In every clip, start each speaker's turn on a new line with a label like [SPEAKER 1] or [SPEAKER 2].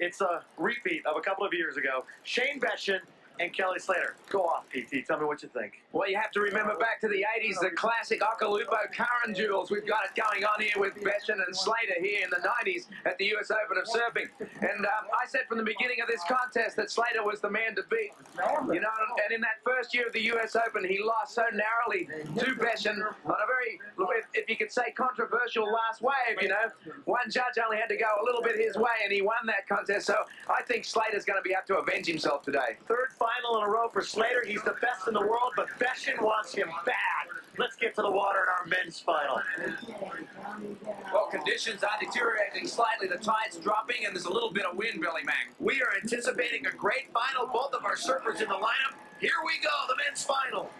[SPEAKER 1] It's a repeat of a couple of years ago. Shane Beschen and Kelly Slater. Go off, PT. Tell me what you think.
[SPEAKER 2] Well, you have to remember back to the 80s, the classic Ockalupo-Curran duels. We've got it going on here with Beschen and Slater here in the 90s at the US Open of Surfing. And I said from the beginning of this contest that Slater was the man to beat. You know, and in that first year of the US Open, he lost so narrowly to Beschen on a very, if you could say, controversial last wave, you know. One judge only had to go a little bit his way, and he won that contest. So I think Slater's going to have to avenge himself today.
[SPEAKER 1] Third final in a row for Slater. He's the best in the world, but Beschen wants him bad. Let's get to the water in our men's final.
[SPEAKER 2] Well, conditions are deteriorating slightly. The tide's dropping, and there's a little bit of wind, Billy Mack.
[SPEAKER 1] We are anticipating a great final. Both of our surfers in the lineup. Here we go, the men's final.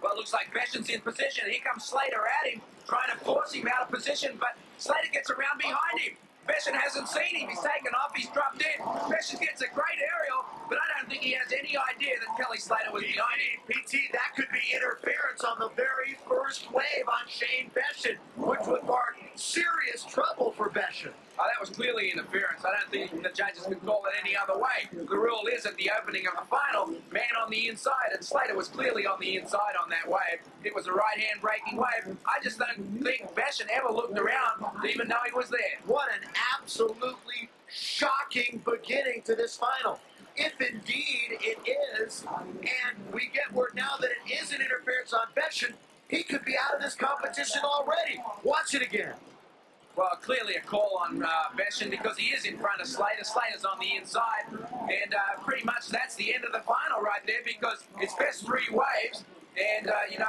[SPEAKER 2] Well, it looks like Beschen's in position. Here comes Slater at him, trying to force him out of position, but Slater gets around behind him. Beschen hasn't seen him. He's taken off. He's dropped in. Beschen gets a great aerial, but I don't think he has any idea that Kelly Slater was behind him.
[SPEAKER 1] PT, that could be interference on the very first wave on Shane Beschen, which would mark serious trouble for Beschen.
[SPEAKER 2] Oh, that was clearly interference. I don't think the judges could call it any other way. The rule is at the opening of the final, man on the inside, and Slater was clearly on the inside on that wave. It was a right-hand breaking wave. I just don't think Beschen ever looked around to even know he was there.
[SPEAKER 1] What an absolutely shocking beginning to this final. If indeed it is, and we get word now that it is an interference on Beschen, he could be out of this competition already. Watch it again.
[SPEAKER 2] Well, clearly a call on Beschen because he is in front of Slater. Slater's on the inside, and pretty much that's the end of the final right there because it's best three waves, and, you know,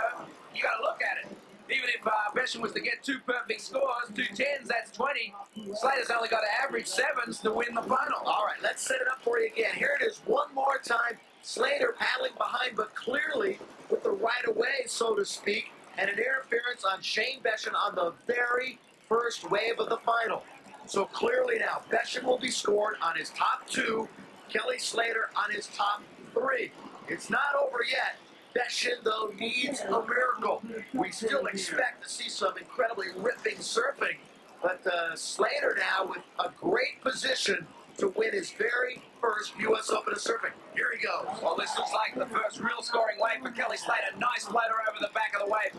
[SPEAKER 2] you got to look at it. Even if Beschen was to get two perfect scores, 2 10s, that's 20. Slater's only got to average 7s to win the final.
[SPEAKER 1] All right, let's set it up for you again. Here it is one more time. Slater paddling behind, but clearly with the right of way, so to speak, and an interference on Shane Beschen on the very first wave of the final. So clearly now, Beschen will be scored on his top 2, Kelly Slater on his top 3. It's not over yet. Beschen, though, needs a miracle. We still expect to see some incredibly ripping surfing, but Slater now with a great position to win his very first U.S. Open of Surfing. Here he goes.
[SPEAKER 2] Well, this looks like the first real scoring wave for Kelly Slater. Nice floater over the back of the wave.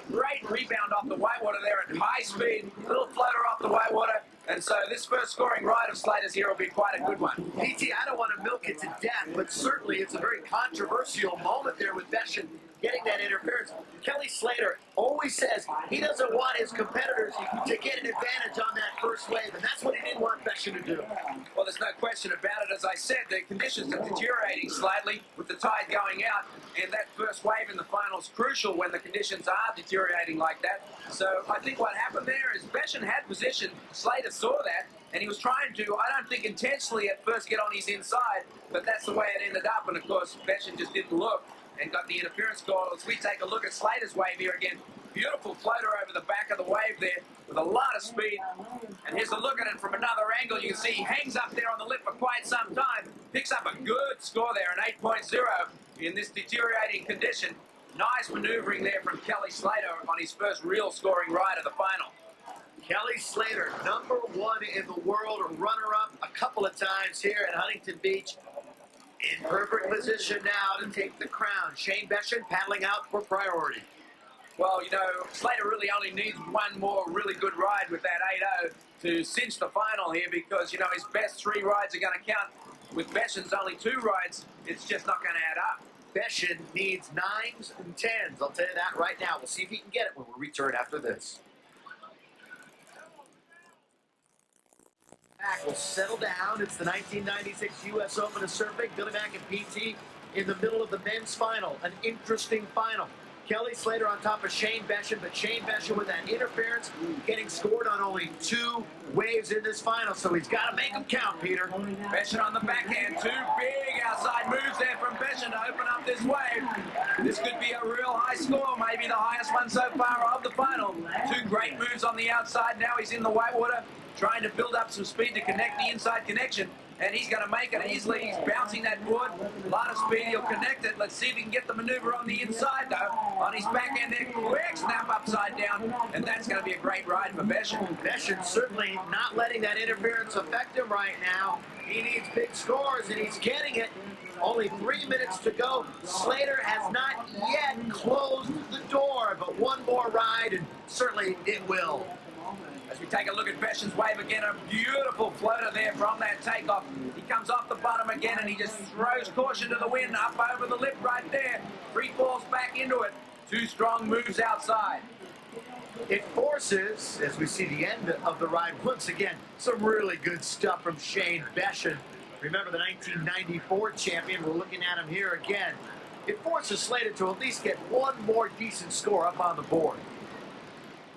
[SPEAKER 2] Great rebound off the whitewater there at high speed. Little floater off the whitewater. And so this first scoring ride of Slater's here will be quite a good one.
[SPEAKER 1] PT, I don't want to milk it to death, but certainly it's a very controversial moment there with Beschen getting that interference. Kelly Slater always says he doesn't want his competitors to get an advantage on that first wave, and that's what he didn't want Beschen to do.
[SPEAKER 2] Well, there's no question about it. As I said, the conditions are deteriorating slightly with the tide going out, and that first wave in the final is crucial when the conditions are deteriorating like that. So I think what happened there is Beschen had position. Slater saw that, and he was trying to, I don't think intentionally at first, get on his inside, but that's the way it ended up, and of course Beschen just didn't look and got the interference call. As we take a look at Slater's wave here again, beautiful floater over the back of the wave there with a lot of speed. And here's a look at it from another angle. You can see he hangs up there on the lip for quite some time, picks up a good score there, an 8.0 in this deteriorating condition. Nice maneuvering there from Kelly Slater on his first real scoring ride of the final.
[SPEAKER 1] Kelly Slater, number 1 in the world, runner-up a couple of times here at Huntington Beach. In perfect position now to take the crown. Shane Beschen paddling out for priority.
[SPEAKER 2] Well, you know, Slater really only needs one more really good ride with that 8.0 to cinch the final here because, you know, his best 3 rides are going to count. With Beschen's only 2 rides, it's just not going to add up.
[SPEAKER 1] Beschen needs 9s and 10s. I'll tell you that right now. We'll see if he can get it when we return after this. We'll settle down. It's the 1996 U.S. Open of Surfing. Billy Mack and PT in the middle of the men's final. An interesting final. Kelly Slater on top of Shane Beschen, but Shane Beschen with that interference getting scored on only 2 waves in this final, so he's got to make them count, Peter.
[SPEAKER 2] Beschen on the backhand. 2 big outside moves there from Beschen to open up this wave. This could be a real high score, maybe the highest one so far of the final. 2 great moves on the outside. Now he's in the whitewater, trying to build up some speed to connect the inside connection. and he's going to make it easily. He's bouncing that wood. A lot of speed. He'll connect it. Let's see if he can get the maneuver on the inside, though. On his back end there, quick snap upside down, and that's going to be a great ride for Beschen.
[SPEAKER 1] Beschen certainly not letting that interference affect him right now. He needs big scores, and he's getting it. Only 3 minutes to go. Slater has not yet closed the door, but one more ride, and certainly it will.
[SPEAKER 2] As we take a look at Beschen's wave again, a beautiful floater there from that takeoff. He comes off the bottom again, and he just throws caution to the wind up over the lip right there. Free falls back into it. Two strong moves outside.
[SPEAKER 1] It forces, as we see the end of the ride, once again, some really good stuff from Shane Beschen. Remember the 1994 champion, we're looking at him here again. It forces Slater to at least get one more decent score up on the board.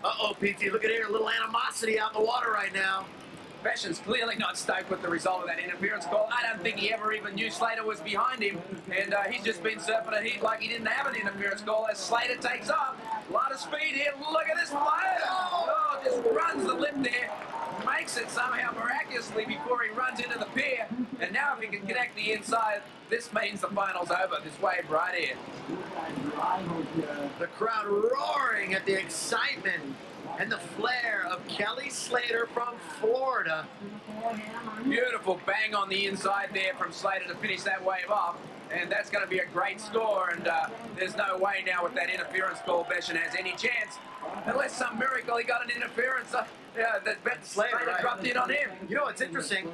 [SPEAKER 1] Uh-oh, PT, look at here, a little animosity out in the water right now.
[SPEAKER 2] Beschen's clearly not stoked with the result of that interference call. I don't think he ever even knew Slater was behind him, and he's just been surfing a heat like he didn't have an interference call as Slater takes off. A lot of speed here. Look at this flyer. Oh, just runs the lip there. Makes it somehow miraculously before he runs into the pier. And now if he can connect the inside, this means the final's over. This wave right here.
[SPEAKER 1] The crowd roaring at the excitement and the flair of Kelly Slater from Florida.
[SPEAKER 2] Beautiful bang on the inside there from Slater to finish that wave off. And that's going to be a great score. And there's no way now with that interference call Beschen has any chance. Unless some miracle he got an interference that Slater right. Dropped in on him.
[SPEAKER 1] You know, it's interesting.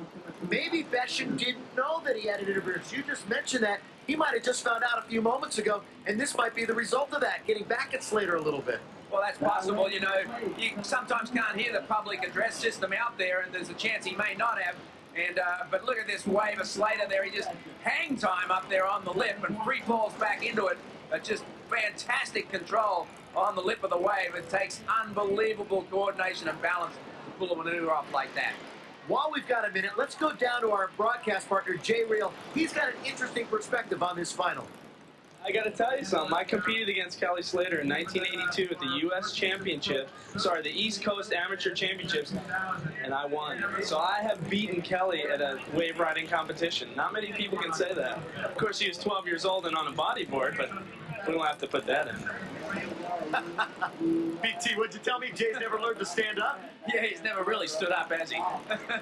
[SPEAKER 1] Maybe Beschen didn't know that he had an interference. You just mentioned that. He might have just found out a few moments ago, and this might be the result of that, getting back at Slater a little bit.
[SPEAKER 2] Well, that's possible. You know, you sometimes can't hear the public address system out there, and there's a chance he may not have. And but look at this wave of Slater there. He just hang time up there on the lip and free falls back into it. Just fantastic control on the lip of the wave. It takes unbelievable coordination and balance to pull a maneuver off like that.
[SPEAKER 1] While we've got a minute, let's go down to our broadcast partner, Jay Reel. He's got an interesting perspective on this final.
[SPEAKER 3] I got to tell you something. I competed against Kelly Slater in 1982 at the U.S. Championship, the East Coast Amateur Championships, and I won. So I have beaten Kelly at a wave riding competition. Not many people can say that. Of course, he was 12 years old and on a bodyboard, but we don't have to put that in.
[SPEAKER 1] BT, what'd you tell me? Jay's never learned to stand up?
[SPEAKER 2] Yeah, he's never really stood up, has he?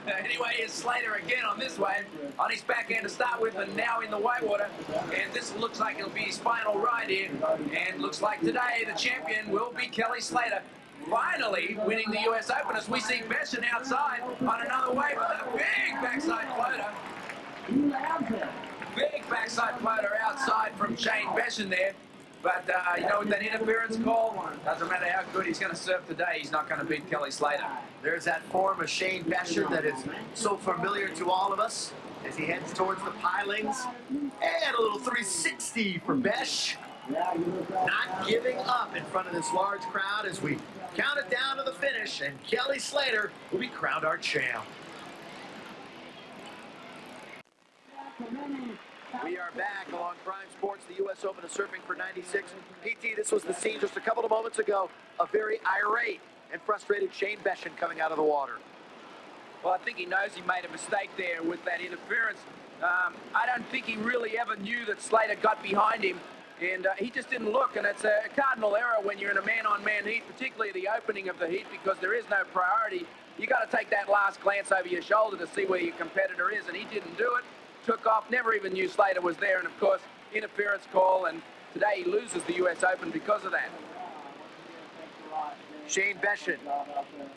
[SPEAKER 2] Anyway, here's Slater again on this wave, on his back end to start with, and now in the whitewater. And this looks like it'll be his final ride here. And looks like today the champion will be Kelly Slater, finally winning the U.S. Open as we see Beschen outside on another wave with a big backside floater. Big backside floater outside from Shane Beschen there. But, you know, with that interference call, doesn't matter how good he's going to surf today, he's not going to beat Kelly Slater.
[SPEAKER 1] There's that form of Shane Beschen that is so familiar to all of us as he heads towards the pilings. And a little 360 for Besch. Not giving up in front of this large crowd as we count it down to the finish, and Kelly Slater will be crowned our champ. We are back along Prime Sports, the U.S. Open of Surfing for 96. PT, this was the scene just a couple of moments ago. A very irate and frustrated Shane Beschen coming out of the water.
[SPEAKER 2] Well, I think he knows he made a mistake there with that interference. I don't think he really ever knew that Slater got behind him, and he just didn't look, and it's a cardinal error when you're in a man-on-man heat, particularly the opening of the heat, because there is no priority. You got to take that last glance over your shoulder to see where your competitor is, and he didn't do it. Took off, never even knew Slater was there, and of course, interference call, and today he loses the U.S. Open because of that.
[SPEAKER 1] Shane Beschen,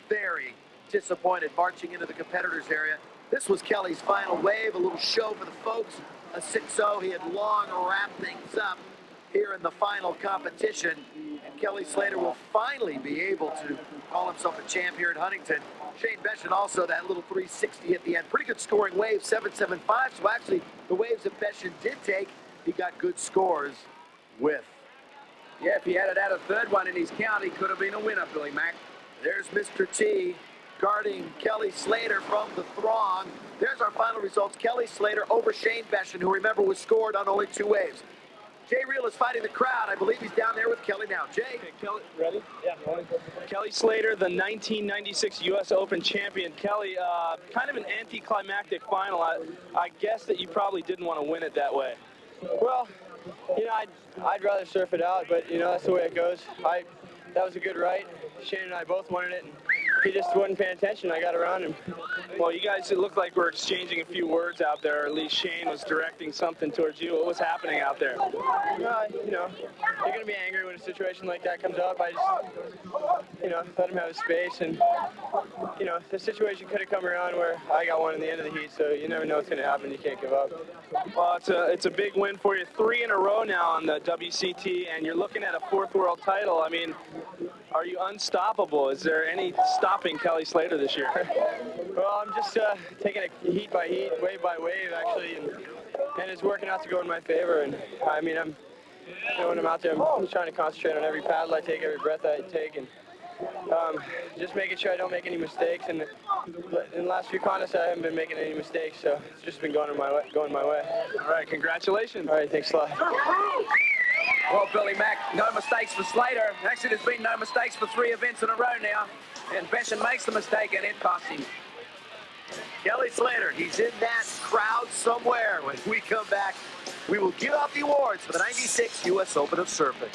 [SPEAKER 1] very disappointed marching into the competitors area. This was Kelly's final wave, a little show for the folks, a 6-0. He had long wrapped things up here in the final competition, and Kelly Slater will finally be able to call himself a champ here at Huntington. Shane Beschen also that little 360 at the end. Pretty good scoring wave, 7.75. So actually, the waves that Beschen did take, he got good scores with.
[SPEAKER 2] Yeah, if he had a third one in his count, he could have been a winner, Billy Mack.
[SPEAKER 1] There's Mr. T guarding Kelly Slater from the throng. There's our final results. Kelly Slater over Shane Beschen, who remember was scored on only 2 waves. Jay Reel is fighting the crowd. I believe he's down there with Kelly now. Jay.
[SPEAKER 3] Okay, Kelly, ready? Yeah. Kelly Slater, the 1996 U.S. Open champion. Kelly, kind of an anticlimactic final. I guess that you probably didn't want to win it that way.
[SPEAKER 4] Well, I'd rather surf it out, but that's the way it goes. That was a good right. Shane and I both wanted it, and he just wasn't paying attention. I got around him.
[SPEAKER 3] Well, you guys, it looked like we're exchanging a few words out there, or at least Shane was directing something towards you. What was happening out there?
[SPEAKER 4] You're going to be angry when a situation like that comes up. I just, let him have his space. And, the situation could have come around where I got one in the end of the heat, so you never know what's going to happen. You can't give up.
[SPEAKER 3] Well, it's a big win for you. 3 in a row now on the WCT, and you're looking at a 4th world title. I mean, are you unstoppable? Is there any stopping Kelly Slater this year?
[SPEAKER 4] Well, I'm just taking it heat by heat, wave by wave, actually, and it's working out to go in my favor. And I mean, when I'm out there, I'm trying to concentrate on every paddle I take, every breath I take, and just making sure I don't make any mistakes. And in the last few contests, I haven't been making any mistakes, so it's just been going my way.
[SPEAKER 3] All right, congratulations.
[SPEAKER 4] All right, thanks a lot.
[SPEAKER 2] Well, Billy Mack, no mistakes for Slater. Actually, there's been no mistakes for 3 events in a row now. And Beschen makes the mistake, and it costs him.
[SPEAKER 1] Kelly Slater, he's in that crowd somewhere. When we come back, we will give out the awards for the 96 U.S. Open of Surfing.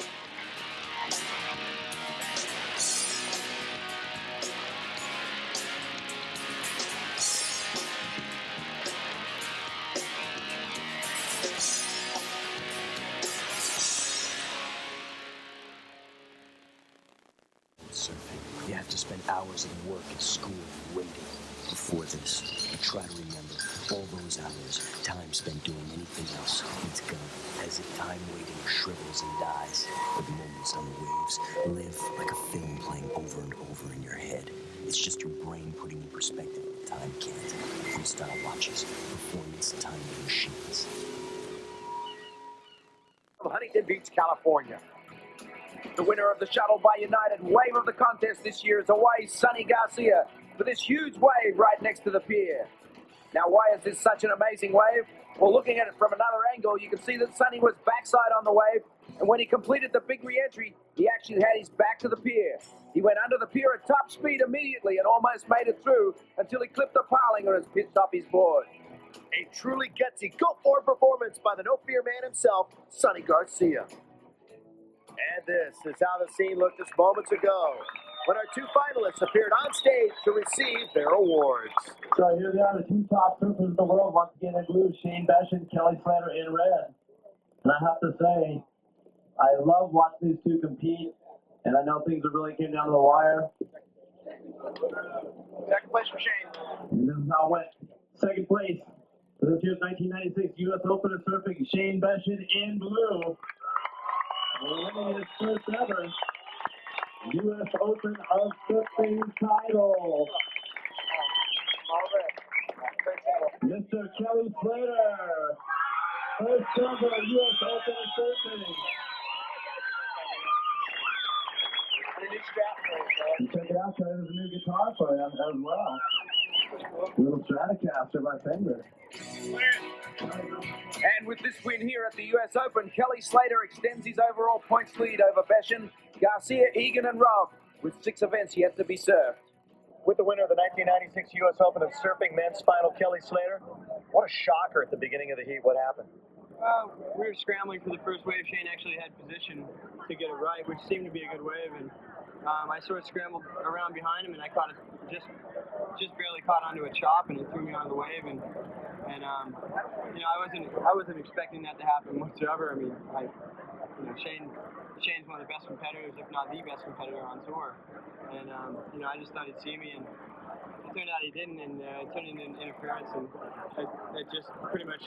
[SPEAKER 5] You have to spend hours at work and school waiting. Before this, I try to remember all those hours, time spent doing anything else. It's gone, as if time waiting shrivels and dies. But the moments on the waves live like a film playing over and over in your head. It's just your brain putting in perspective what time can't. Freestyle watches, performance timing machines.
[SPEAKER 1] From Huntington Beach, California.
[SPEAKER 2] The winner of the Shuttle by United wave of the contest this year is Hawaii's Sonny Garcia for this huge wave right next to the pier. Now, why is this such an amazing wave? Well, looking at it from another angle, you can see that Sonny was backside on the wave, and when he completed the big re-entry, he actually had his back to the pier. He went under the pier at top speed immediately and almost made it through until he clipped the piling on his pitched off his board.
[SPEAKER 1] A truly gutsy go-for performance by the no-fear man himself, Sonny Garcia. And this is how the scene looked just moments ago, when our 2 finalists appeared on stage to receive their awards.
[SPEAKER 6] So here they are, the 2 top surfers in the world, once again in blue, Shane Beschen, Kelly Slater in red. And I have to say, I love watching these 2 compete, and I know things have really came down to the wire.
[SPEAKER 1] Second place for Shane.
[SPEAKER 6] And this is how it went. Second place for this year's 1996 U.S. Open of Surfing, Shane Beschen in blue. Winning his first ever U.S. Open of Surfing title. Mr. Kelly Slater, first ever U.S. Open of Surfing. And check it out, there's a new guitar for you as well. Little Stratocaster by Fender.
[SPEAKER 2] And with this win here at the US Open, Kelly Slater extends his overall points lead over Beschen, Garcia, Egan, and Robb, with 6 events yet to be served.
[SPEAKER 1] With the winner of the 1996 U.S. Open of Surfing men's final, Kelly Slater, what a shocker at the beginning of the heat. What happened?
[SPEAKER 4] We were scrambling for the first wave. Shane actually had position to get it right, which seemed to be a good wave, and I sort of scrambled around behind him, and I caught it, just barely caught onto a chop, and it threw me on the wave, and I wasn't expecting that to happen whatsoever. I mean, Shane's one of the best competitors, if not the best competitor on tour, and I just thought he'd see me, and it turned out he didn't, and it turned into interference, and it just pretty much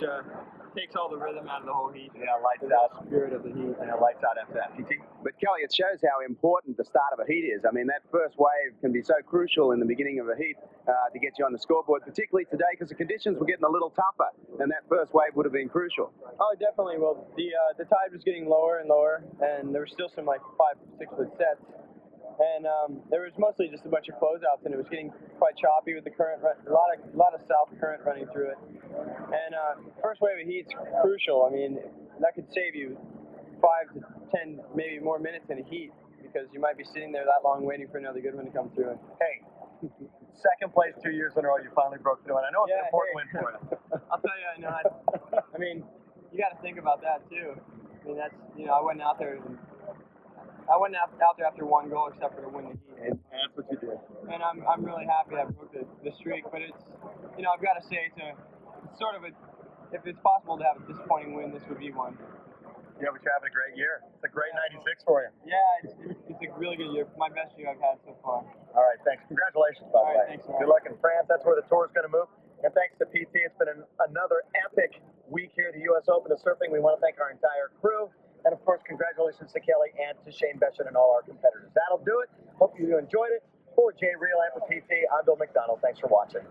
[SPEAKER 4] takes all the rhythm out of the whole heat.
[SPEAKER 1] Yeah, lights out.
[SPEAKER 4] Spirit of the heat.
[SPEAKER 1] Yeah, lights out after that. PT?
[SPEAKER 7] But Kelly, it shows how important the start of a heat is. I mean, that first wave can be so crucial in the beginning of a heat to get you on the scoreboard, particularly today because the conditions were getting a little tougher, and that first wave would have been crucial.
[SPEAKER 4] Oh, definitely. Well, the tide was getting lower and lower, and there were still some 5, 6 foot sets. And there was mostly just a bunch of closeouts, and it was getting quite choppy with the current, a lot of south current running through it. And first wave of heat's crucial. I mean, that could save you 5 to 10, maybe more minutes in a heat, because you might be sitting there that long waiting for another good one to come through.
[SPEAKER 6] Hey, second place 2 years in a row, you finally broke through, and I know it's an important win for you.
[SPEAKER 4] I'll tell you, I mean, you got to think about that too. I mean, that's, I wasn't out there after one goal except for to win the heat.
[SPEAKER 6] And that's what you did.
[SPEAKER 4] And I'm really happy I broke the streak, but it's, I've got to say it's sort of if it's possible to have a disappointing win, this would be one.
[SPEAKER 6] Yeah, but you're having a great year. It's a great 96 for you.
[SPEAKER 4] Yeah, it's a really good year. My best year I've had so far.
[SPEAKER 6] All right, thanks. Congratulations, by the way.
[SPEAKER 4] Thanks,
[SPEAKER 6] good luck in France. That's where the tour is going to move. And thanks to PT, it's been another epic week here at the U.S. Open of Surfing. We want to thank our entire crew. And, of course, congratulations to Kelly and to Shane Beschen and all our competitors. That'll do it. Hope you enjoyed it. For Jay Real and for PT, I'm Bill McDonald. Thanks for watching.